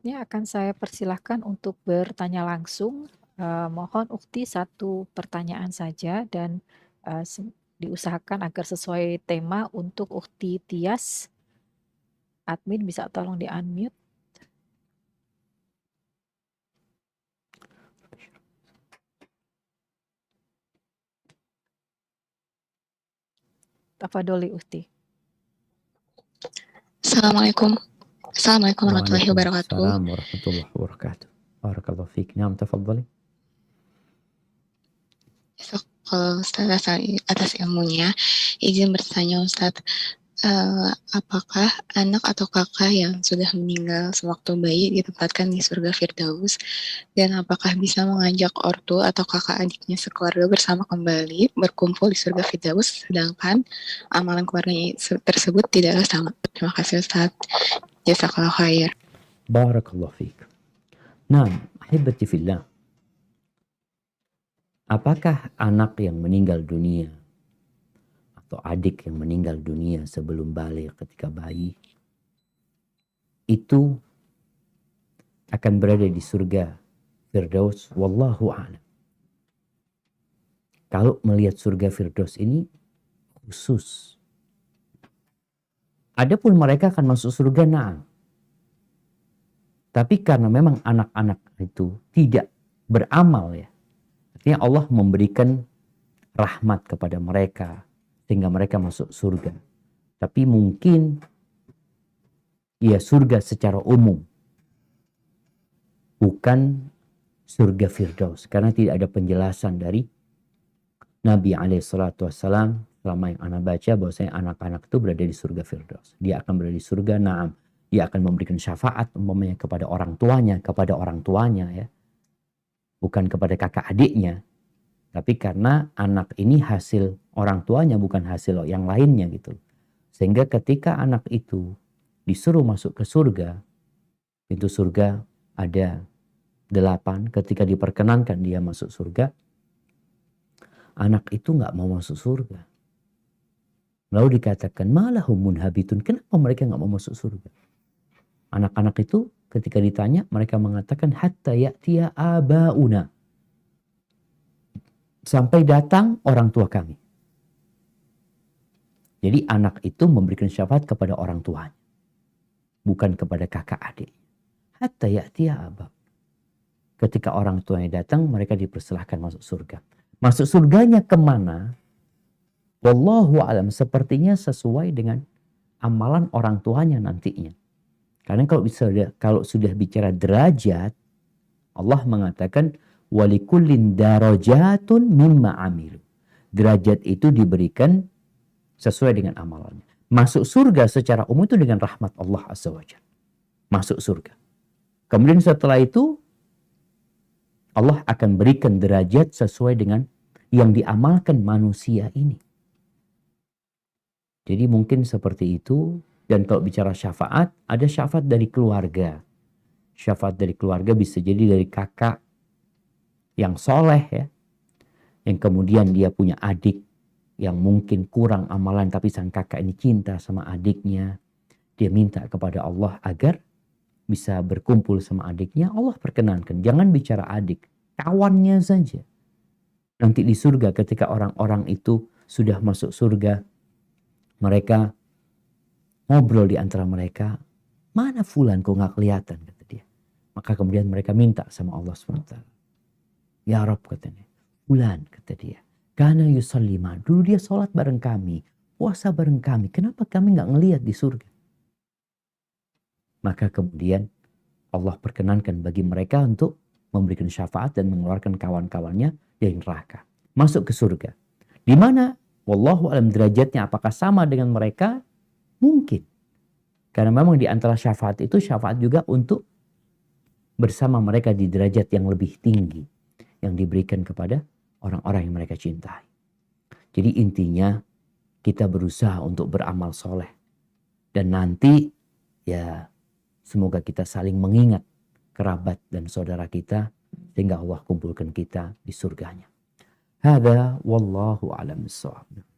Ini akan saya persilahkan untuk bertanya langsung. Mohon Ukti satu pertanyaan saja dan diusahakan agar sesuai tema untuk Ukti Tias. Admin bisa tolong di-unmute. Tafadholi Ukti. Assalamualaikum. Assalamualaikum warahmatullahi wabarakatuh. Waalaikumsalam warahmatullahi wabarakatuh. Barakallahu fiik. Naam, tafadhali. Kalau Ustaz atas ilmunya, izin bertanya Ustaz, apakah anak atau kakak yang sudah meninggal sewaktu bayi ditempatkan di surga Firdaus, dan apakah bisa mengajak ortu atau kakak adiknya sekeluarga bersama kembali berkumpul di surga Firdaus, sedangkan amalan keluarganya tersebut tidaklah sama? Terima kasih Ustaz. Jazakallahu khair. Barakallahu fiik. Naam, ahibati fillah. Apakah anak yang meninggal dunia atau adik yang meninggal dunia sebelum balik ketika bayi itu akan berada di surga Firdaus? Wallahu a'lam. Kalau melihat surga Firdaus ini khusus. Adapun mereka akan masuk surga, na'am. Tapi karena memang anak-anak itu tidak beramal ya. Artinya Allah memberikan rahmat kepada mereka sehingga mereka masuk surga. Tapi mungkin ya surga secara umum, bukan surga Firdaus, karena tidak ada penjelasan dari Nabi SAW selama yang anak baca bahwasanya anak-anak itu berada di surga Firdaus. Dia akan berada di surga, na'am. Dia akan memberikan syafaat umpamanya kepada orang tuanya ya. Bukan kepada kakak adiknya, tapi karena anak ini hasil orang tuanya, bukan hasil yang lainnya gitu. Sehingga ketika anak itu disuruh masuk ke surga, pintu surga ada 8, ketika diperkenankan dia masuk surga, anak itu nggak mau masuk surga. Lalu dikatakan, malahum munhabitun, kenapa mereka nggak mau masuk surga? Anak-anak itu ketika ditanya, mereka mengatakan, hatta ya'tiya abauna. Sampai datang orang tua kami. Jadi anak itu memberikan syafaat kepada orang tuanya. Bukan kepada kakak adik. Hatta ya'tiya abauna. Ketika orang tuanya datang, mereka dipersilahkan masuk surga. Masuk surganya kemana? Wallahu alam, sepertinya sesuai dengan amalan orang tuanya nantinya. Karena kalau sudah bicara derajat, Allah mengatakan walikullin darajatun mimma amilu. Derajat itu diberikan sesuai dengan amalannya. Masuk surga secara umum itu dengan rahmat Allah Azza wa Jalla. Masuk surga. Kemudian setelah itu Allah akan berikan derajat sesuai dengan yang diamalkan manusia ini. Jadi mungkin seperti itu. Dan kalau bicara syafaat, ada syafaat dari keluarga. Syafaat dari keluarga bisa jadi dari kakak yang soleh ya. Yang kemudian dia punya adik yang mungkin kurang amalan, tapi sang kakak ini cinta sama adiknya. Dia minta kepada Allah agar bisa berkumpul sama adiknya. Allah perkenankan. Jangan bicara adik, kawannya saja. Nanti di surga ketika orang-orang itu sudah masuk surga, mereka ngobrol di antara mereka, mana fulan kok nggak kelihatan, kata dia. Maka kemudian mereka minta sama Allah SWT. Ya Rabb, katanya, fulan, kata dia, kana yusalli ma, dulu dia sholat bareng kami, puasa bareng kami, kenapa kami nggak ngelihat di surga? Maka kemudian Allah perkenankan bagi mereka untuk memberikan syafaat dan mengeluarkan kawan-kawannya dari neraka, masuk ke surga. Di mana wallahu alam derajatnya apakah sama dengan mereka? Mungkin. Karena memang di antara syafaat itu syafaat juga untuk bersama mereka di derajat yang lebih tinggi yang diberikan kepada orang-orang yang mereka cintai. Jadi intinya kita berusaha untuk beramal soleh. Dan nanti ya semoga kita saling mengingat kerabat dan saudara kita sehingga Allah kumpulkan kita di surganya. Hada wallahu a'lam bissawab.